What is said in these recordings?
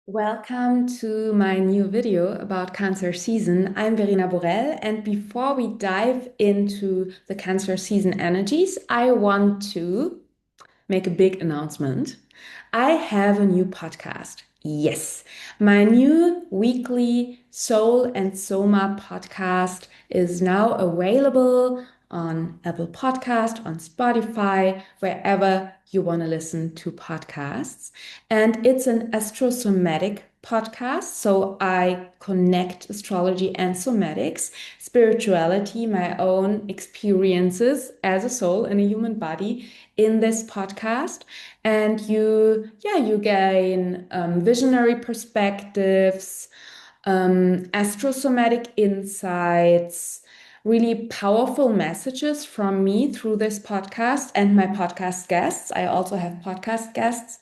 Welcome to my new video about Cancer season. I'm Verena Borell, and before we dive into the Cancer season energies, I want to make a big announcement. I have a new podcast. Yes, my new weekly Soul and Soma podcast is now available on Apple Podcast, on Spotify, wherever you want to listen to podcasts. And it's an astrosomatic podcast. So I connect astrology and somatics, spirituality, my own experiences as a soul in a human body in this podcast. And you gain visionary perspectives, astrosomatic insights, really powerful messages from me through this podcast and my podcast guests. I also have podcast guests,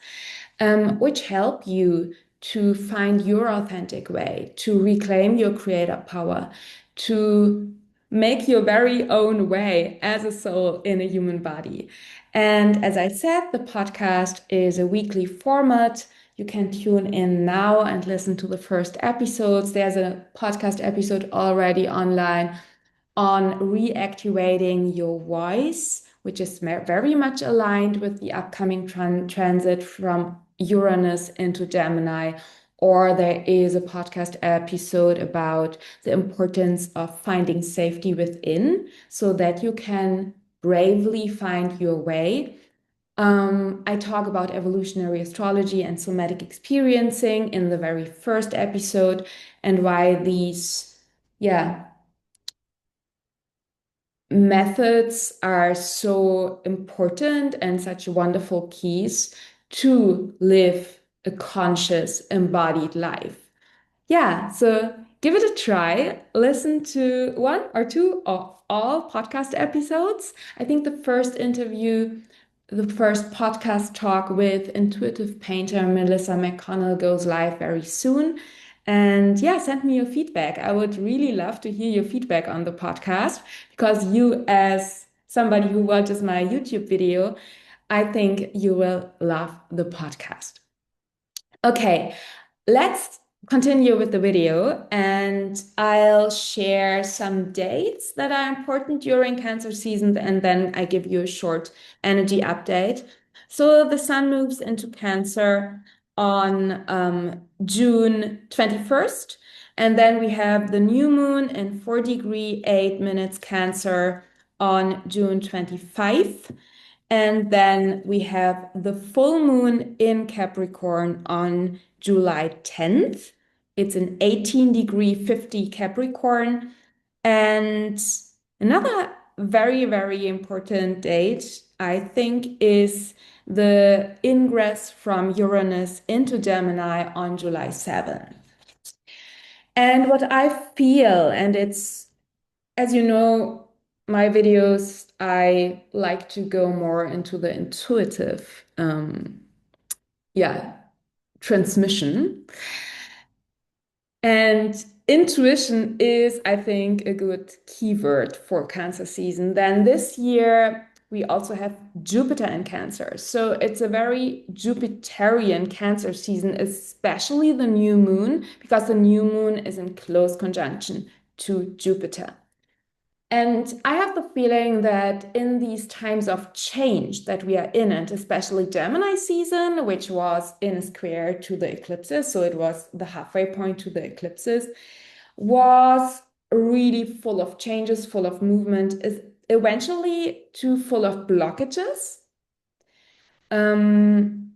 which help you to find your authentic way, to reclaim your creative power, to make your very own way as a soul in a human body. And as I said, the podcast is a weekly format. You can tune in now and listen to the first episodes. There's a podcast episode already online on reactivating your voice, which is very much aligned with the upcoming transit from Uranus into Gemini. Or there is a podcast episode about the importance of finding safety within so that you can bravely find your way. I talk about evolutionary astrology and somatic experiencing in the very first episode and why these, yeah, methods are so important and such wonderful keys to live a conscious, embodied life. Yeah, so give it a try. Listen to one or two of all podcast episodes. I think the first podcast talk with intuitive painter Melissa McConnell goes live very soon. And yeah, send me your feedback. I would really love to hear your feedback on the podcast because you, as somebody who watches my YouTube video, I think you will love the podcast. Okay, let's continue with the video and I'll share some dates that are important during Cancer season and then I give you a short energy update. So the sun moves into Cancer on June 21st, and then we have the new moon in 4 degree 8 minutes Cancer on June 25th. And then we have the full moon in Capricorn on July 10th. It's an 18 degree 50 Capricorn. And another very, very important date, I think, is the ingress from Uranus into Gemini on July 7th. And what I feel, and it's, as you know, my videos, I like to go more into the intuitive, yeah, transmission. And intuition is, I think, a good keyword for Cancer season. Then this year, we also have Jupiter in Cancer. So it's a very Jupiterian Cancer season, especially the new moon, because the new moon is in close conjunction to Jupiter. And I have the feeling that in these times of change that we are in, and especially Gemini season, which was in a square to the eclipses, so it was the halfway point to the eclipses, was really full of changes, full of movement, is eventually too full of blockages. Um,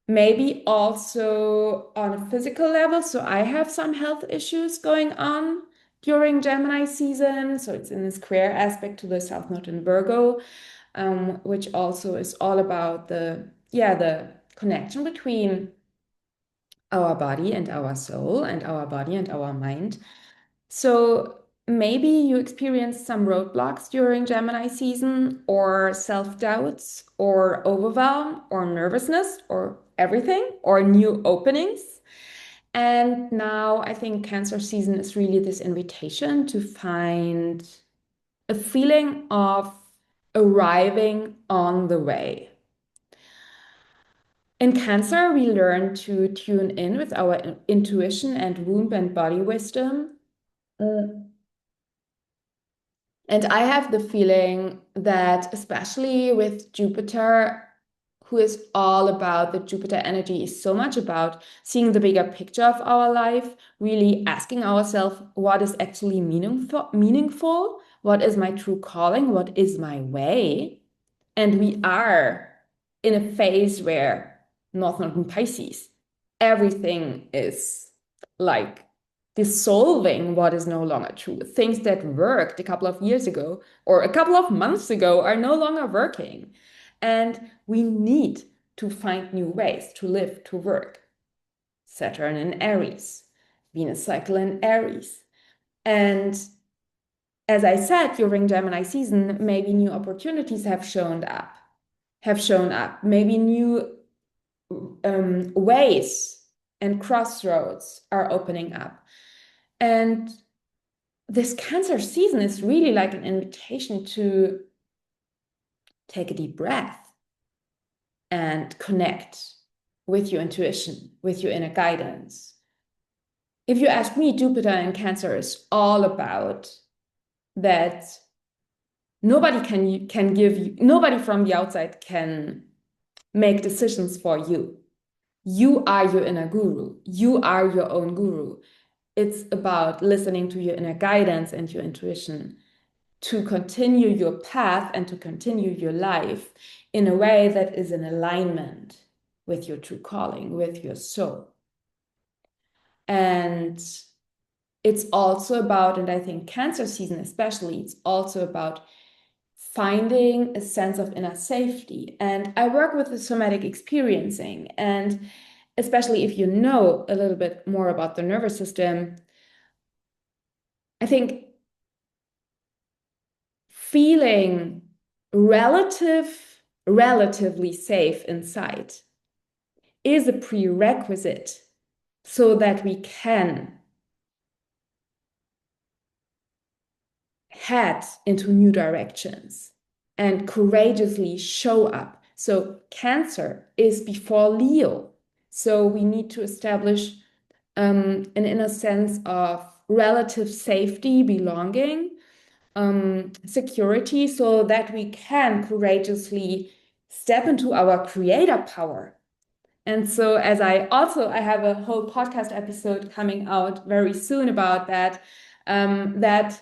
Maybe also on a physical level. So I have some health issues going on during Gemini season. So it's in a square aspect to the South Node in Virgo, which also is all about the connection between our body and our soul and our body and our mind. So maybe you experienced some roadblocks during Gemini season, or self-doubts, or overwhelm, or nervousness, or everything, or new openings. And now I think Cancer season is really this invitation to find a feeling of arriving on the way. In Cancer, we learn to tune in with our intuition and womb and body wisdom. Mm. And I have the feeling that, especially with Jupiter, who is all about the Jupiter energy, is so much about seeing the bigger picture of our life, really asking ourselves what is actually meaningful, what is my true calling, what is my way. And we are in a phase where North Node in Pisces, everything is like dissolving what is no longer true. Things that worked a couple of years ago or a couple of months ago are no longer working. And we need to find new ways to live, to work. Saturn in Aries, Venus cycle in Aries. And as I said, during Gemini season, maybe new opportunities have shown up. Maybe new ways and crossroads are opening up. And this Cancer season is really like an invitation to take a deep breath and connect with your intuition, with your inner guidance. If you ask me, Jupiter in Cancer is all about that nobody from the outside can make decisions for you. You are your inner guru. You are your own guru. It's about listening to your inner guidance and your intuition to continue your path and to continue your life in a way that is in alignment with your true calling, with your soul. And it's also about, and I think Cancer season especially, it's also about finding a sense of inner safety. And I work with the somatic experiencing, and especially if you know a little bit more about the nervous system, I think feeling relatively safe inside is a prerequisite so that we can head into new directions and courageously show up. So Cancer is before Leo. So we need to establish an inner sense of relative safety, belonging, security, so that we can courageously step into our creator power. And so, I have a whole podcast episode coming out very soon about that, that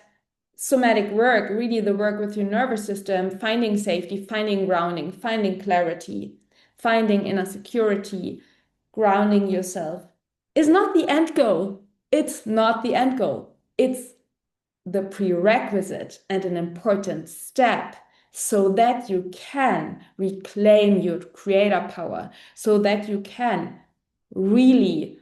somatic work, really the work with your nervous system, finding safety, finding grounding, finding clarity, finding inner security, grounding yourself is not the end goal. It's not the end goal. It's the prerequisite and an important step so that you can reclaim your creator power, so that you can really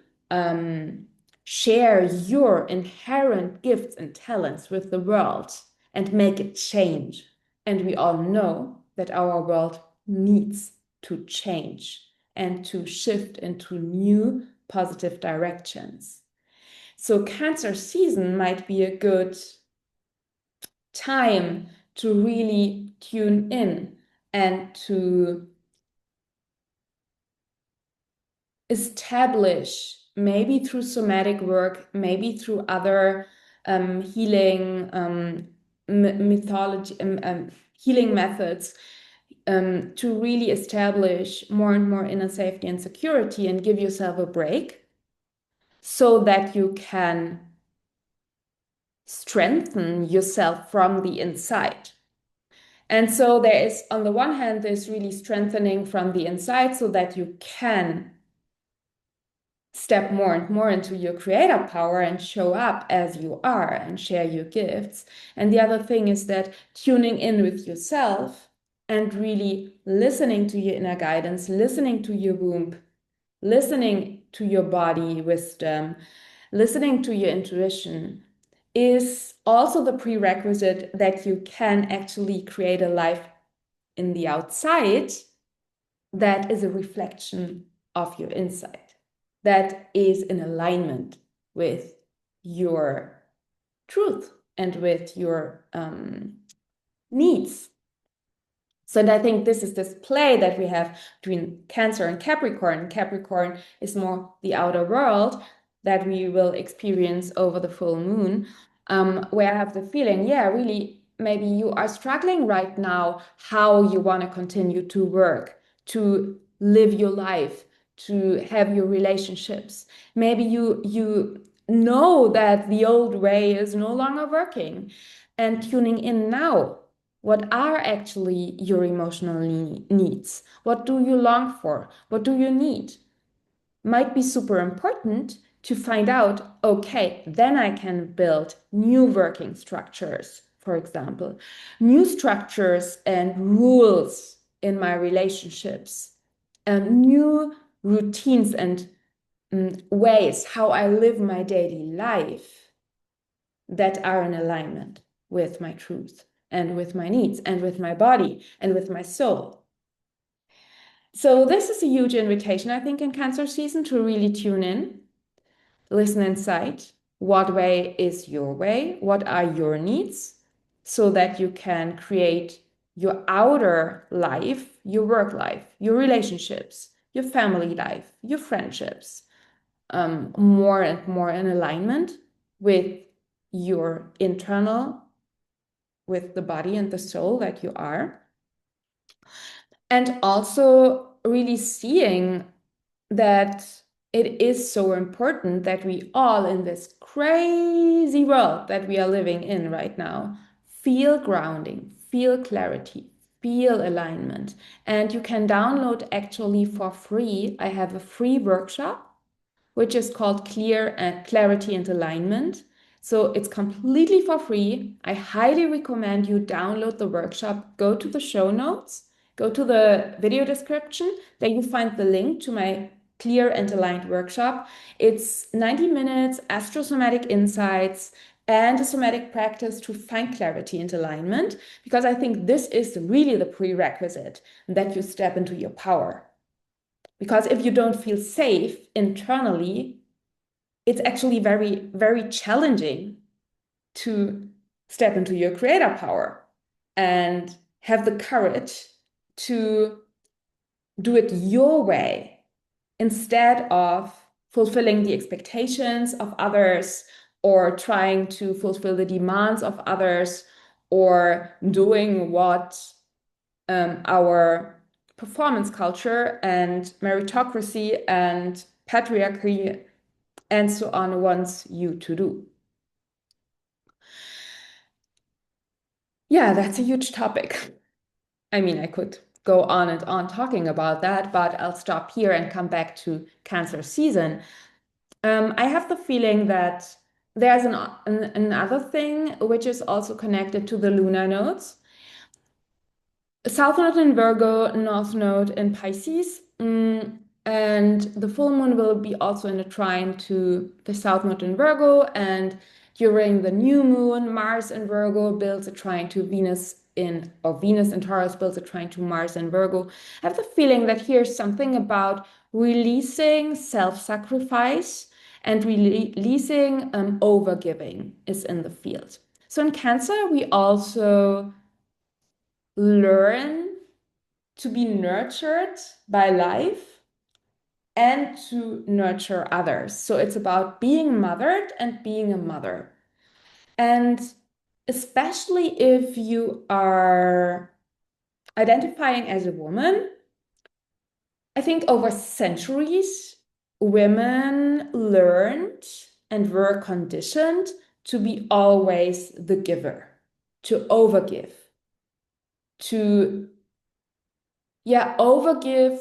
share your inherent gifts and talents with the world and make a change. And we all know that our world needs to change and to shift into new positive directions. So Cancer season might be a good time to really tune in and to establish, maybe through somatic work, maybe through other healing mythology, healing methods, to really establish more and more inner safety and security and give yourself a break so that you can strengthen yourself from the inside. And so there is, on the one hand, there's really strengthening from the inside so that you can step more and more into your creative power and show up as you are and share your gifts. And the other thing is that tuning in with yourself and really listening to your inner guidance, listening to your womb, listening to your body wisdom, listening to your intuition is also the prerequisite that you can actually create a life in the outside that is a reflection of your inside, that is in alignment with your truth and with your needs. So, and I think this is this play that we have between Cancer and Capricorn. Capricorn is more the outer world that we will experience over the full moon, where I have the feeling, yeah, really, maybe you are struggling right now how you want to continue to work, to live your life, to have your relationships. Maybe you know that the old way is no longer working, and tuning in now. What are actually your emotional needs? What do you long for? What do you need? Might be super important to find out, okay, then I can build new working structures, for example, new structures and rules in my relationships, and new routines and ways how I live my daily life that are in alignment with my truth and with my needs and with my body and with my soul. So, this is a huge invitation, I think, in Cancer season to really tune in, listen inside. What way is your way? What are your needs? So that you can create your outer life, your work life, your relationships, your family life, your friendships, more and more in alignment with your internal, with the body and the soul that you are. And also really seeing that it is so important that we all in this crazy world that we are living in right now feel grounding, feel clarity, feel alignment. And you can download actually for free. I have a free workshop which is called Clear and Clarity and Alignment. So it's completely for free. I highly recommend you download the workshop, go to the show notes, go to the video description. There you find the link to my Clear and Aligned workshop. It's 90 minutes, astrosomatic insights, and a somatic practice to find clarity and alignment, because I think this is really the prerequisite that you step into your power. Because if you don't feel safe internally, it's actually very, very challenging to step into your creator power and have the courage to do it your way instead of fulfilling the expectations of others or trying to fulfill the demands of others or doing what our performance culture and meritocracy and patriarchy and so on wants you to do. Yeah, that's a huge topic. I mean, I could go on and on talking about that, but I'll stop here and come back to Cancer season. I have the feeling that there's another thing which is also connected to the lunar nodes. South Node in Virgo, North Node in Pisces. And the full moon will be also in a trine to the South Node in Virgo. And during the new moon, Mars in Virgo builds a trine to Venus or Venus in Taurus builds a trine to Mars in Virgo. I have the feeling that here's something about releasing self-sacrifice and releasing overgiving is in the field. So in Cancer, we also learn to be nurtured by life and to nurture others. So it's about being mothered and being a mother. And especially if you are identifying as a woman, I think over centuries, women learned and were conditioned to be always the giver, to overgive, to overgive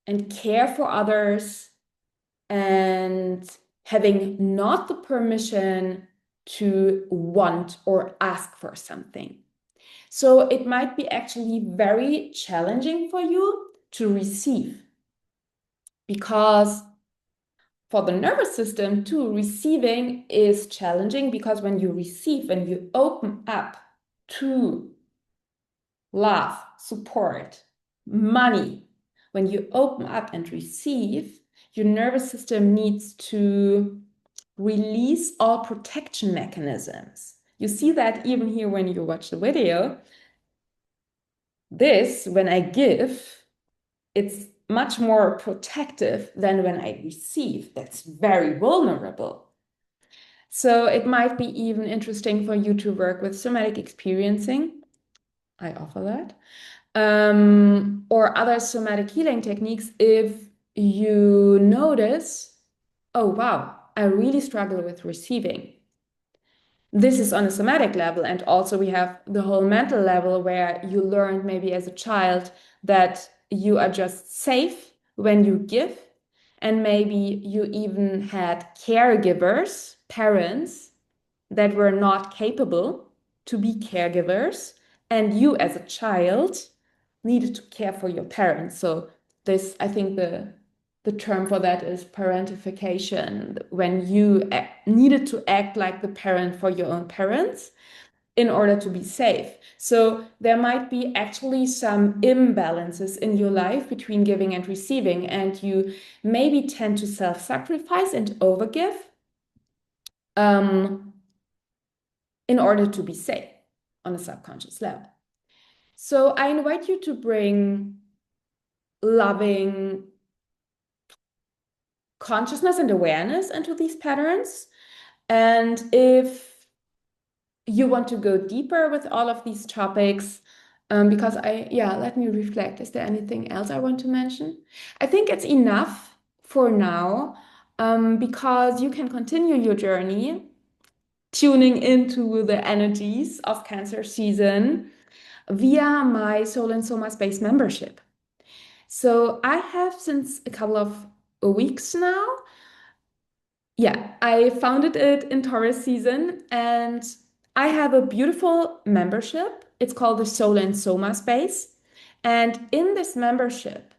and care for others and having not the permission to want or ask for something. So it might be actually very challenging for you to receive, because for the nervous system too, receiving is challenging, because when you receive, when you open up to love, support, money, when you open up and receive, your nervous system needs to release all protection mechanisms. You see that even here when you watch the video. This, when I give, it's much more protective than when I receive. That's very vulnerable. So it might be even interesting for you to work with somatic experiencing. I offer that. Or other somatic healing techniques if you notice, oh, wow, I really struggle with receiving. This is on a somatic level. And also, we have the whole mental level where you learned maybe as a child that you are just safe when you give. And maybe you even had caregivers, parents that were not capable to be caregivers. And you, as a child, needed to care for your parents. So, this, I think, the term for that is parentification, when you needed to act like the parent for your own parents in order to be safe. So there might be actually some imbalances in your life between giving and receiving, and you maybe tend to self-sacrifice and overgive um, in order to be safe on a subconscious level. So I invite you to bring loving consciousness and awareness into these patterns. And if you want to go deeper with all of these topics, because yeah, let me reflect. Is there anything else I want to mention? I think it's enough for now, because you can continue your journey tuning into the energies of Cancer season via my Soul and Soma Space membership. So I have, since a couple of weeks now, yeah, I founded it in Taurus season, and I have a beautiful membership. It's called the Soul and Soma Space. And in this membership,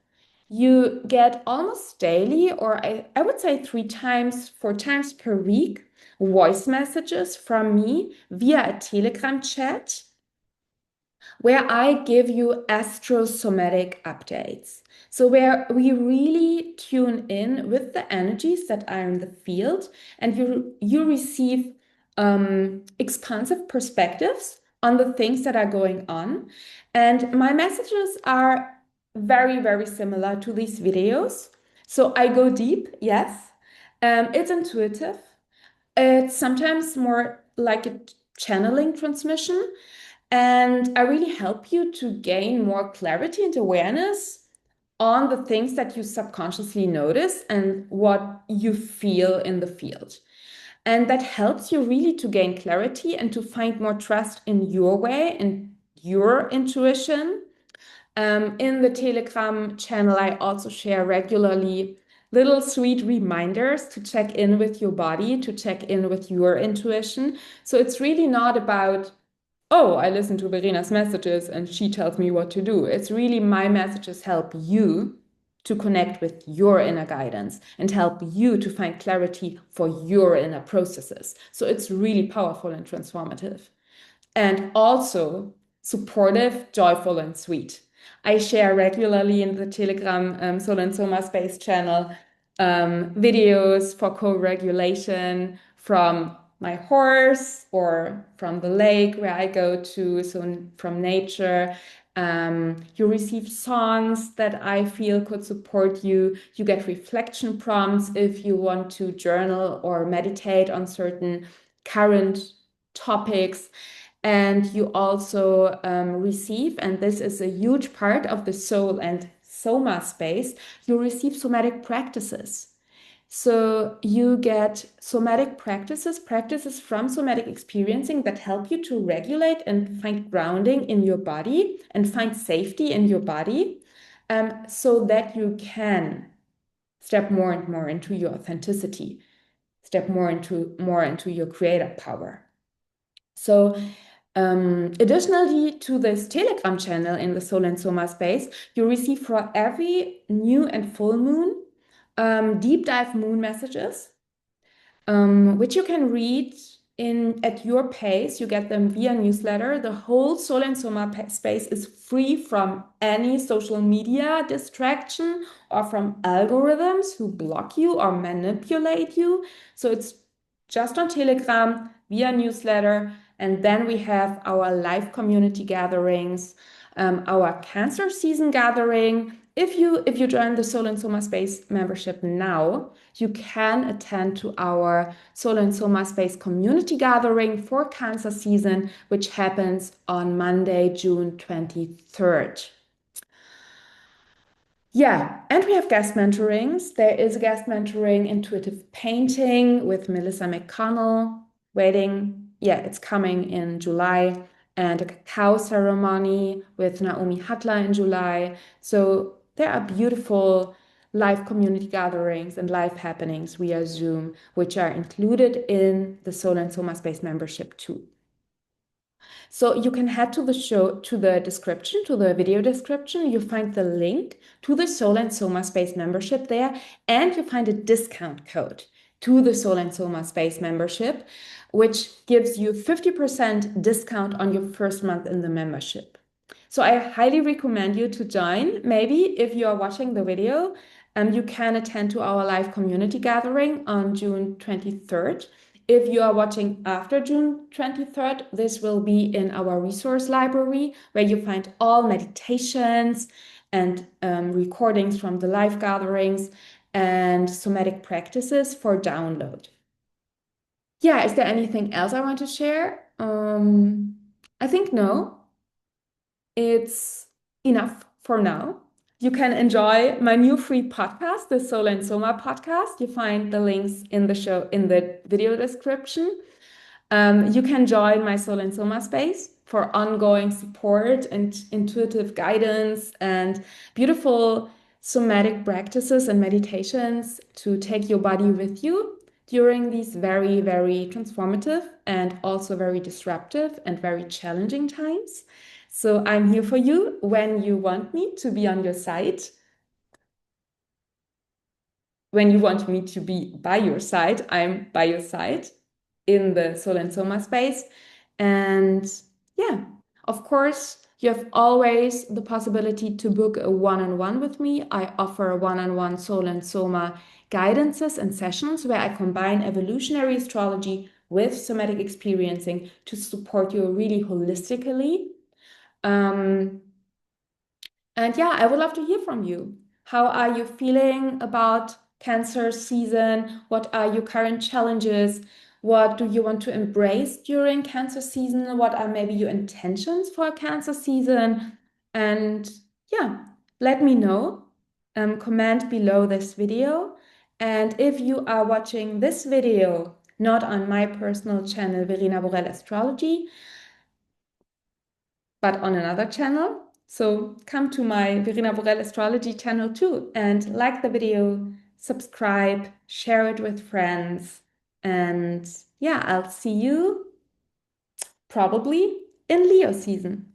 you get almost daily, or I would say 3 times, 4 times per week, voice messages from me via a Telegram chat where I give you astrosomatic updates. So, where we really tune in with the energies that are in the field, and you receive expansive perspectives on the things that are going on. And my messages are very, very similar to these videos. So, I go deep, yes. It's intuitive. It's sometimes more like a channeling transmission. And I really help you to gain more clarity and awareness on the things that you subconsciously notice and what you feel in the field. And that helps you really to gain clarity and to find more trust in your way and your intuition. In the Telegram channel, I also share regularly little sweet reminders to check in with your body, to check in with your intuition. So it's really not about, oh, I listen to Verena's messages and she tells me what to do. It's really my messages help you to connect with your inner guidance and help you to find clarity for your inner processes. So it's really powerful and transformative. And also supportive, joyful, and sweet. I share regularly in the Telegram Soul and Soma Space channel videos for co-regulation from my horse or from the lake where I go to, so from nature. You receive songs that I feel could support you. You get reflection prompts if you want to journal or meditate on certain current topics. And you also receive, and this is a huge part of the soul and soma space, you receive somatic practices. So you get somatic practices, practices from somatic experiencing that help you to regulate and find grounding in your body and find safety in your body, so that you can step more and more into your authenticity, step more into your creative power. So additionally to this Telegram channel in the Soul and Soma space, you receive for every new and full moon deep dive moon messages, which you can read in at your pace. You get them via newsletter. The whole Soul and Soma space is free from any social media distraction or from algorithms who block you or manipulate you. So it's just on Telegram via newsletter. And then we have our live community gatherings our Cancer season gathering. If you join the Soul and Soma Space membership now, you can attend to our Soul and Soma Space community gathering for Cancer season, which happens on Monday, June 23rd. Yeah, and we have guest mentorings. There is a guest mentoring intuitive painting with Melissa McConnell waiting. Yeah, it's coming in July, and a cacao ceremony with Naomi Hatla in July. So there are beautiful live community gatherings and live happenings via Zoom, which are included in the Soul and Soma Space membership too. So you can head to the show, to the description, to the video description. You find the link to the Soul and Soma Space membership there, and you find a discount code to the Soul and Soma Space membership, which gives you 50% discount on your first month in the membership. So I highly recommend you to join. Maybe if you are watching the video, you can attend to our live community gathering on June 23rd. If you are watching after June 23rd, this will be in our resource library where you find all meditations and recordings from the live gatherings and somatic practices for download. Yeah, is there anything else I want to share? I think no. It's enough for now. You can enjoy my new free podcast, the Soul and Soma podcast. You find the links in the show in the video description. You can join my Soul and Soma space for ongoing support and intuitive guidance and beautiful somatic practices and meditations to take your body with you during these very, very transformative and also very disruptive and very challenging times. So I'm here for you when you want me to be on your side, when you want me to be by your side, I'm by your side in the Soul and Soma space. And yeah, of course, you have always the possibility to book a one-on-one with me. I offer one-on-one Soul and Soma guidances and sessions where I combine evolutionary astrology with somatic experiencing to support you really holistically. Um, and yeah, I would love to hear from you. How are you feeling about Cancer season? What are your current challenges? What do you want to embrace during Cancer season? What are maybe your intentions for Cancer season? And yeah, let me know. Comment below this video. And if you are watching this video, not on my personal channel, Verena Borell Astrology, but on another channel. So come to my Verena Borell Astrology channel too and like the video, subscribe, share it with friends. And yeah, I'll see you probably in Leo season.